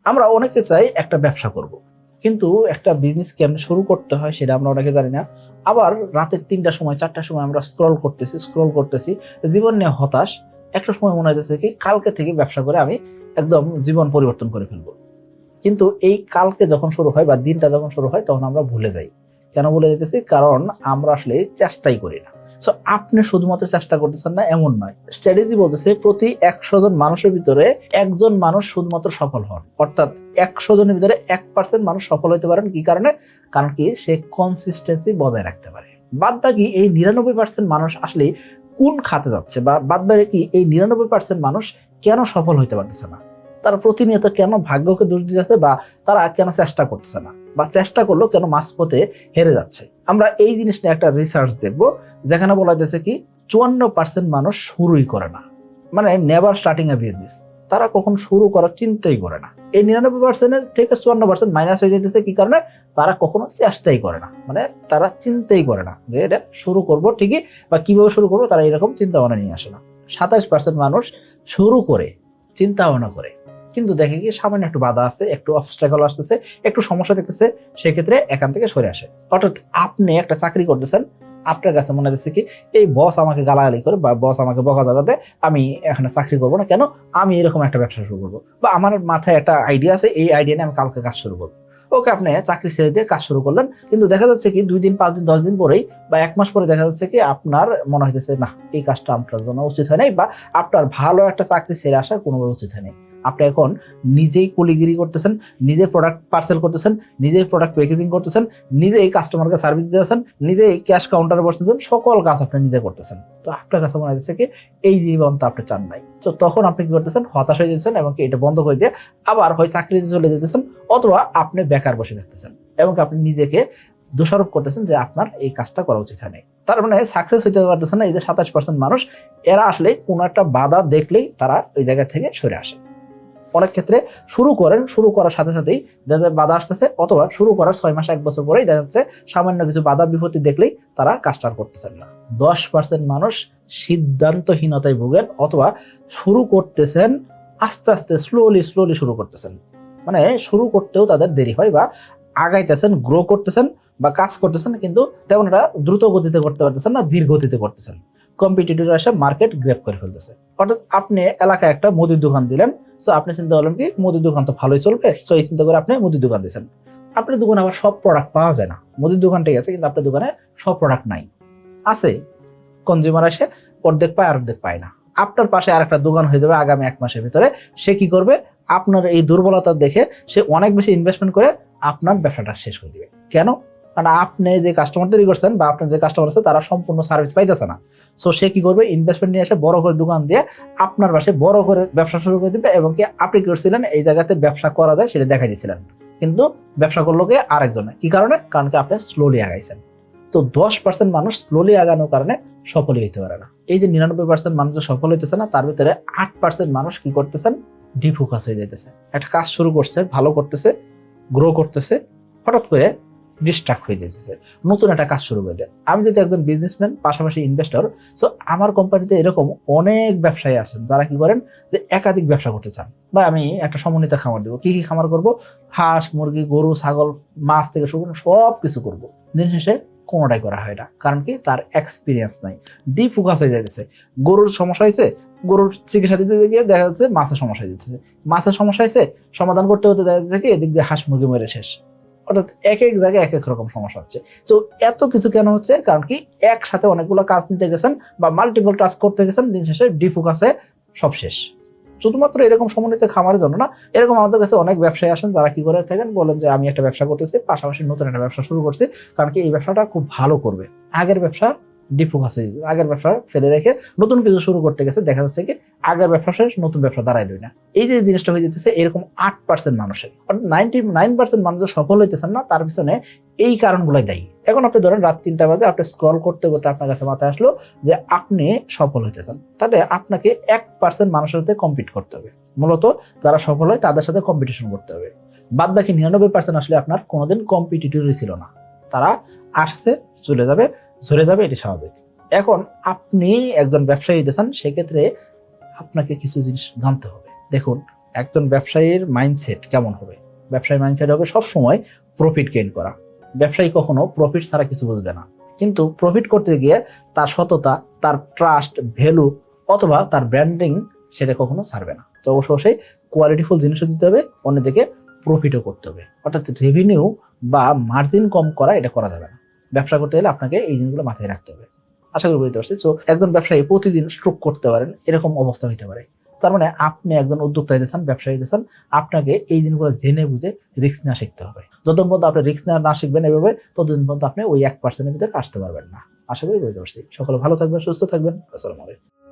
আমরা অনেকে চাই একটা ব্যবসা করব, কিন্তু একটা বিজনেস কেমনে শুরু করতে হয় সেটা আমরা অনেকে জানি না। আবার রাতের 3টার সময় 4টার সময় আমরা স্ক্রল করতেছি, জীবন নিয়ে হতাশ। একটা সময় মনে হইতেছে কি কালকে থেকে ব্যবসা করে আমি একদম জীবন পরিবর্তন করে ফেলবো। কিন্তু এই কালকে যখন শুরু হয় বা দিনটা যখন শুরু হয় তখন আমরা ভুলে যাই। কেন ভুলে যেতেছি? কারণ আমরা আসলে চেষ্টাই করি না। সো আপনি শুধুমাত্র চেষ্টা করতেছেন না এমন নয়। স্ট্র্যাটেজি বলতেছে প্রতি 100 জন মানুষের ভিতরে একজন মানুষ শুধুমাত্র সফল হন, অর্থাৎ 100 জনের ভিতরে 1% মানুষ সফল হতে পারেন। কি কারণে? কারণ কি সে কনসিস্টেন্সি বজায় রাখতে পারে। বাদ বাকি এই 99% মানুষ আসলে কোন খাতে যাচ্ছে, বা বাদ বাকি এই 99% মানুষ কেন সফল হইতে পারতেছে না? তারা প্রতিনিয়ত কেন ভাগ্যকে দোষ দিতেছে, বা তারা কেন চেষ্টা করতেছে না, বা চেষ্টা করলেও কেন মাঝপথে হেরে যাচ্ছে? আমরা এই জিনিস নিয়ে একটা রিসার্চ দেখব, যেখানে বলা যাচ্ছে কি 54% মানুষ শুরুই করে না, মানে নেভার স্টার্টিং এ বিজনেস। তারা কখন শুরু করার চিন্তাই করে না। এই 99% থেকে 54% মাইনাস হয়ে যেতেছে কি কারণে? তারা কখনো চেষ্টাই করে না, মানে তারা চিন্তাই করে না যে এটা শুরু করব ঠিকই, বা কিভাবে শুরু করবো তারা এরকম চিন্তা ভাবনা নিয়ে আসে না। 27% মানুষ শুরু করে চিন্তা ভাবনা করে, কিন্তু দেখে কি সামান্য একটু বাধা আছে, একটু অবস্ট্রাগল আসতেছে, একটু সমস্যা দেখতেছে, সেক্ষেত্রে এখান থেকে সরে আসে। অর্থাৎ আপনি একটা চাকরি করতেছেন, আপনার কাছে মনে হচ্ছে কি এই বস আমাকে গালাগালি করে বা বস আমাকে বকা জাগাতে আমি এখানে চাকরি করবো না, কেন আমি এরকম একটা ব্যবসা শুরু করবো, বা আমার মাথায় একটা আইডিয়া আছে, এই আইডিয়া নিয়ে আমি কালকে কাজ শুরু করবো। ওকে, আপনি চাকরি ছেড়ে দিয়ে কাজ শুরু করলেন, কিন্তু দেখা যাচ্ছে কি 2 দিন 5 দিন 10 দিন পরেই বা 1 মাস পরে দেখা যাচ্ছে কি আপনার মনে হইতেছে না, এই কাজটা আপনার জন্য উচিত হয় নাই, বা আপনার ভালো একটা চাকরি ছেড়ে আসা কোনোভাবে উচিত হয় নাই। আপনি এখন নিজেই কুলিগিরি করতেছেন, নিজে প্রোডাক্ট পার্সেল করতেছেন, নিজেই প্রোডাক্ট প্যাকেজিং করতেছেন, নিজেই কাস্টমারকে সার্ভিস দিতেছেন, নিজেই ক্যাশ কাউন্টারে বসতেছেন, সকল কাজ আপনি নিজে করতেছেন। তো আপনার কাছে মনে হচ্ছে কি এই জীবন তো আপনি চান নাই। তো তখন আপনি কি করতেছেন? হতাশ হয়ে যেতেছেন, এবং এটা বন্ধ করে দিয়ে আবার হয় চাকরিতে চলে যেতেছেন, অথবা আপনি বেকার বসে থাকতেছেন, এবং আপনি নিজেকে দোষারোপ করতেছেন যে আপনার এই কাজটা করা উচিত হয় নাই। তার মানে সাকসেস হইতে পারতেছেন না। এই যে 27% মানুষ, এরা আসলে কোনো একটা বাধা দেখলেই তারা ওই জায়গা থেকে সরে আসে। অনেক ক্ষেত্রে শুরু করেন, শুরু করার সাথে সাথেই দেখা যায় বাধা আসতেছে, অথবা শুরু করার 6 মাস 1 বছর পরেই দেখা যাচ্ছে সামান্য কিছু বাধা বিপত্তি দেখলেই তারা কাজটা করতেছেন না। 10% মানুষ সিদ্ধান্তহীনতায় ভোগেন, অথবা শুরু করতেছেন আস্তে আস্তে স্লোলি শুরু করতেছেন, মানে শুরু করতেও তাদের দেরি হয়, বা আগাইতেছেন, গ্রো করতেছেন বা কাজ করতেছেন, কিন্তু তেমন একটা দ্রুত গতিতে করতে পারতেছেন না, ধীর গতিতে করতেছেন। কম্পিটিটর এসে মার্কেট গ্র্যাব করে ফেলতেছে। অর্থাৎ আপনি এলাকায় একটা মুদির দোকান দিলেন, সো আপনি চিন্তা করলেন কি মুদির দোকান তো ভালোই চলবে, সো এই চিন্তা করে আপনি মুদির দোকান দিয়েছেন। আপনার দোকানে আবার সব প্রোডাক্ট পাওয়া যায় না। মুদির দোকান ঠিক আছে, কিন্তু আপনার দোকানে সব প্রোডাক্ট নাই। আছে, কনজিউমার আসে অর্ধেক পায় আর অর্ধেক পায় না। আপনার পাশে আর একটা দোকান হয়ে যাবে আগামী 1 মাসের ভিতরে। সে কি করবে? আপনার এই দুর্বলতা দেখে সে অনেক বেশি ইনভেস্টমেন্ট করে আপনার ব্যবসাটা শেষ করে দিবে। কেন? কারণ আপনি যে কাস্টমার তৈরি করছেন, বা আপনার যে কাস্টমার আছে তারা সম্পূর্ণ সার্ভিস পাইতেছে না। সো সে কি করবে? ইনভেস্টমেন্ট নিয়ে এসে বড় করে দোকান দিয়ে আপনার পাশে বড় করে ব্যবসা শুরু করে দিবে, এবং কি আপনি কি করছিলেন এই জায়গাতে ব্যবসা করা যায় সেটা দেখাই দিয়েছিলেন, কিন্তু ব্যবসা করলো কে আরেকজনে। কি কারণে? কারণ কি আপনি স্লোলি আগাইছেন। তো 10% মানুষ স্লোলি আগানোর কারণে সফলই হইতে পারে না। এই যে 99% মানুষ সফল হইতেছে না, তার ভিতরে 8% মানুষ কি করতেছেন? ডিফোকাস হয়ে যাইতেছে। একটা কাজ শুরু করছে, ভালো করতেছে, গ্রো করতেছে, হঠাৎ করে ডিস্ট্রাক্ট হয়ে যেতেছে, নতুন একটা কাজ শুরু করে দেয়। আমি যদি একজন বিজনেসম্যান পাশাপাশি ইনভেস্টর, সো আমার কোম্পানিতে এরকম অনেক ব্যবসায়ী আছেন যারা কি করেন যে একাধিক ব্যবসা করতে চান, বা আমি একটা সমন্বিত খামার দেবো। কি কি খামার করব? হাঁস, মুরগি, গরু, ছাগল, মাছ থেকে শুরু করে সব কিছু করবো। দিন শেষে কোনোটাই করা হয় না, কারণ কি তার এক্সপিরিয়েন্স নাই, ডিফোকাস হয়ে যাইতেছে। গরুর সমস্যা হয়েছে, গরুর চিকিৎসা দিতে গিয়ে দেখা যাচ্ছে মাছের সমস্যা দিতেছে, মাছের সমস্যা হয়েছে সমাধান করতে হতে দেখা যাচ্ছে কি এদিক দিয়ে হাঁস মুরগি মেরে শেষ। অর্থাৎ এক এক জায়গায় এক এক রকম সমস্যা হচ্ছে। তো এত কিছু কেন হচ্ছে? কারণ কি একসাথে অনেকগুলো কাজ নিতে গেছেন, বা মাল্টিপল টাস্ক করতে গেছেন, দিন শেষে ডিফোকাস হয়ে সব শেষ। শুধুমাত্র এরকম সমন্বিত খামারের জন্য না, এরকম আমাদের কাছে অনেক ব্যবসায়ী আসেন যারা কি করে থাকেন, বলেন যে আমি একটা ব্যবসা করতেছি, পাশাপাশি নতুন একটা ব্যবসা শুরু করছি, কারণ কি এই ব্যবসাটা খুব ভালো করবে। আগের ব্যবসা ডিফোকাস হয়ে যাবে, আগের ব্যবসা ফেলে রেখে নতুন কিছু শুরু করতে গেছে, দেখা যাচ্ছে কি আগের ব্যবসা শেষ, নতুন ব্যবসা দাঁড়াইলই না। এই যে জিনিসটা হয়ে যেতেছে এরকম 8% মানুষের, অর্থাৎ 99% মানুষ সফল হইতেছেন না, তার পিছনে এই কারণগুলোই দায়ী। এখন আপনি ধরেন রাত 3টা বাজে আপনি স্ক্রল করতে করতে আপনার কাছে মাথায় আসলো যে আপনি সফল হইতেছেন, তাহলে আপনাকে 1% মানুষের সাথে কম্পিট করতে হবে। মূলত যারা সফল হয় তাদের সাথে কম্পিটিশন করতে হবে। বাদ বাকি 99% আসলে আপনার কোনোদিন কম্পিটিটরই ছিল না। তারা আসছে, চলে যাবে, ঝরে যাবে, এটি স্বাভাবিক। এখন আপনি একজন ব্যবসায়ী হইতেছেন, সেক্ষেত্রে আপনাকে কিছু জিনিস জানতে হবে। দেখুন, একজন ব্যবসায়ীর মাইন্ডসেট কেমন হবে? ব্যবসায়ীর মাইন্ডসেট হবে সবসময় প্রফিট গেইন করা। ব্যবসায়ী কখনো প্রফিট ছাড়া কিছু বুঝবে না, কিন্তু প্রফিট করতে গিয়ে তার সততা, তার ট্রাস্ট, ভ্যালু অথবা তার ব্র্যান্ডিং সেটা কখনো ছাড়বে না। তো অবশ্যই কোয়ালিটিফুল জিনিসও দিতে হবে, অন্যদিকে প্রফিটও করতে হবে। অর্থাৎ রেভিনিউ বা মার্জিন কম করা এটা করা যাবে না। ব্যবসা করতে গেলে আপনাকে এই জিনিসগুলো মাথায় রাখতে হবে। আশা করি বুঝতে পারছি। সো একজন ব্যবসায়ী প্রতিদিন স্ট্রোক করতে পারেন এরকম অবস্থা হতে পারে। তার মানে আপনি একজন উদ্যোক্তা হতে চান, ব্যবসায়ী হতে চান, আপনাকে এই জিনিসগুলো জেনে বুঝে রিস্ক নেওয়া শিখতে হবে। যতদিন পর্যন্ত আপনি রিস্ক নেওয়া না শিখবেন এভাবে, ততদিন পর্যন্ত আপনি ওই 1% ভিতরে আসতে পারবেন না। আশা করি বুঝতে পারছি। সকলে ভালো থাকবেন, সুস্থ থাকবেন। আসসালামু আলাইকুম।